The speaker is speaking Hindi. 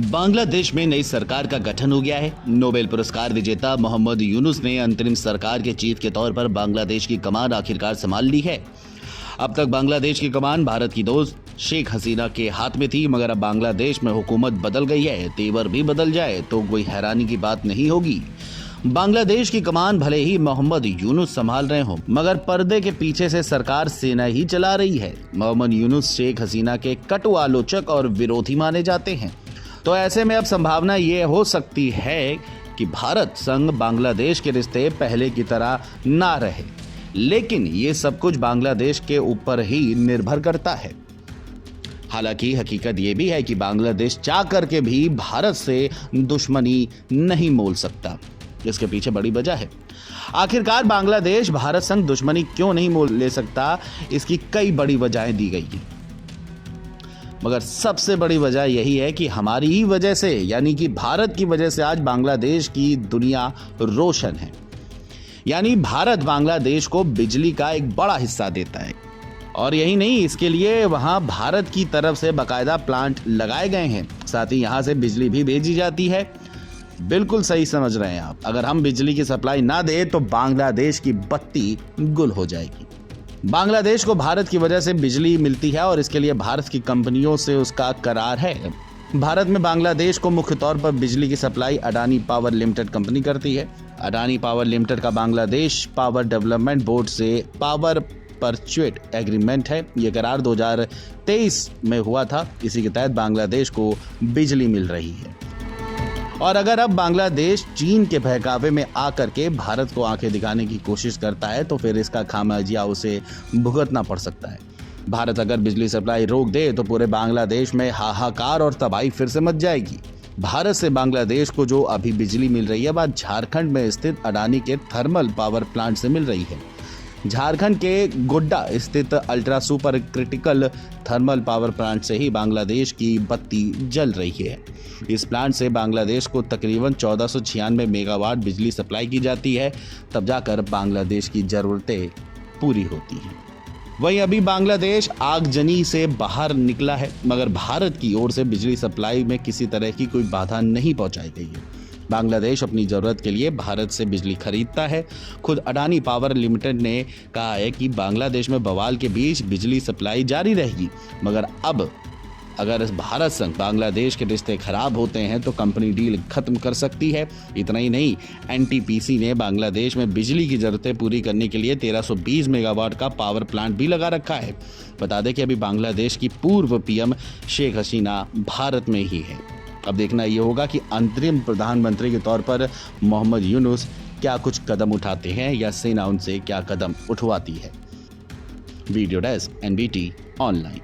बांग्लादेश में नई सरकार का गठन हो गया है। नोबेल पुरस्कार विजेता मोहम्मद यूनुस ने अंतरिम सरकार के चीफ के तौर पर बांग्लादेश की कमान आखिरकार संभाल ली है। अब तक बांग्लादेश की कमान भारत की दोस्त शेख हसीना के हाथ में थी, मगर अब बांग्लादेश में हुकूमत बदल गई है। तेवर भी बदल जाए तो कोई हैरानी की बात नहीं होगी। बांग्लादेश की कमान भले ही मोहम्मद यूनुस संभाल रहे हों, मगर पर्दे के पीछे से सरकार सेना ही चला रही है। मोहम्मद यूनुस शेख हसीना के कटु आलोचक और विरोधी माने जाते हैं। तो ऐसे में अब संभावना ये हो सकती है कि भारत संग बांग्लादेश के रिश्ते पहले की तरह ना रहे, लेकिन ये सब कुछ बांग्लादेश के ऊपर ही निर्भर करता है। हालांकि हकीकत ये भी है कि बांग्लादेश चाह करके भी भारत से दुश्मनी नहीं मोल सकता। इसके पीछे बड़ी वजह है। आखिरकार बांग्लादेश भारत संग दुश्मनी क्यों नहीं मोल ले सकता, इसकी कई बड़ी वजहें दी गई हैं, मगर सबसे बड़ी वजह यही है कि हमारी ही वजह से, यानी कि भारत की वजह से आज बांग्लादेश की दुनिया रोशन है। यानी भारत बांग्लादेश को बिजली का एक बड़ा हिस्सा देता है, और यही नहीं, इसके लिए वहां भारत की तरफ से बाकायदा प्लांट लगाए गए हैं। साथ ही यहां से बिजली भी भेजी जाती है। बिल्कुल सही समझ रहे हैं आप। अगर हम बिजली की सप्लाई ना दें तो बांग्लादेश की बत्ती गुल हो जाएगी। बांग्लादेश को भारत की वजह से बिजली मिलती है और इसके लिए भारत की कंपनियों से उसका करार है। भारत में बांग्लादेश को मुख्य तौर पर बिजली की supply Adani power limited company करती है। अडानी पावर लिमिटेड का बांग्लादेश पावर डेवलपमेंट बोर्ड से पावर परचेट एग्रीमेंट है। यह करार 2023 में हुआ था। इसी के तहत बांग्लादेश को बिजली मिल रही है। और अगर अब बांग्लादेश चीन के बहकावे में आकर के भारत को आंखें दिखाने की कोशिश करता है तो फिर इसका खामियाजा उसे भुगतना पड़ सकता है। भारत अगर बिजली सप्लाई रोक दे तो पूरे बांग्लादेश में हाहाकार और तबाही फिर से मच जाएगी। भारत से बांग्लादेश को जो अभी बिजली मिल रही है वह झारखंड में स्थित अडानी के थर्मल पावर प्लांट से मिल रही है। झारखंड के गोड्डा स्थित ultra super critical thermal power plant से ही बांग्लादेश की बत्ती जल रही है। इस प्लांट से बांग्लादेश को तकरीबन 1496 मेगावाट बिजली सप्लाई की जाती है, तब जाकर बांग्लादेश की ज़रूरतें पूरी होती हैं। वहीं अभी बांग्लादेश आगजनी से बाहर निकला है, मगर भारत की ओर से बिजली सप्लाई में किसी तरह की कोई बाधा नहीं पहुंचाई गई है। बांग्लादेश अपनी ज़रूरत के लिए भारत से बिजली खरीदता है। खुद अडानी पावर लिमिटेड ने कहा है कि बांग्लादेश में बवाल के बीच बिजली सप्लाई जारी रहेगी, मगर अब अगर भारत संग बांग्लादेश के रिश्ते खराब होते हैं तो कंपनी डील खत्म कर सकती है। इतना ही नहीं, एनटीपीसी ने बांग्लादेश में बिजली की ज़रूरतें पूरी करने के लिए 1320 मेगावाट का पावर प्लांट भी लगा रखा है। बता दें कि अभी बांग्लादेश की पूर्व पीएम शेख हसीना भारत में ही है। अब देखना ये होगा कि अंतरिम प्रधानमंत्री के तौर पर मोहम्मद यूनुस क्या कुछ कदम उठाते हैं या सेना उनसे क्या कदम उठवाती है। Video desk NBT online.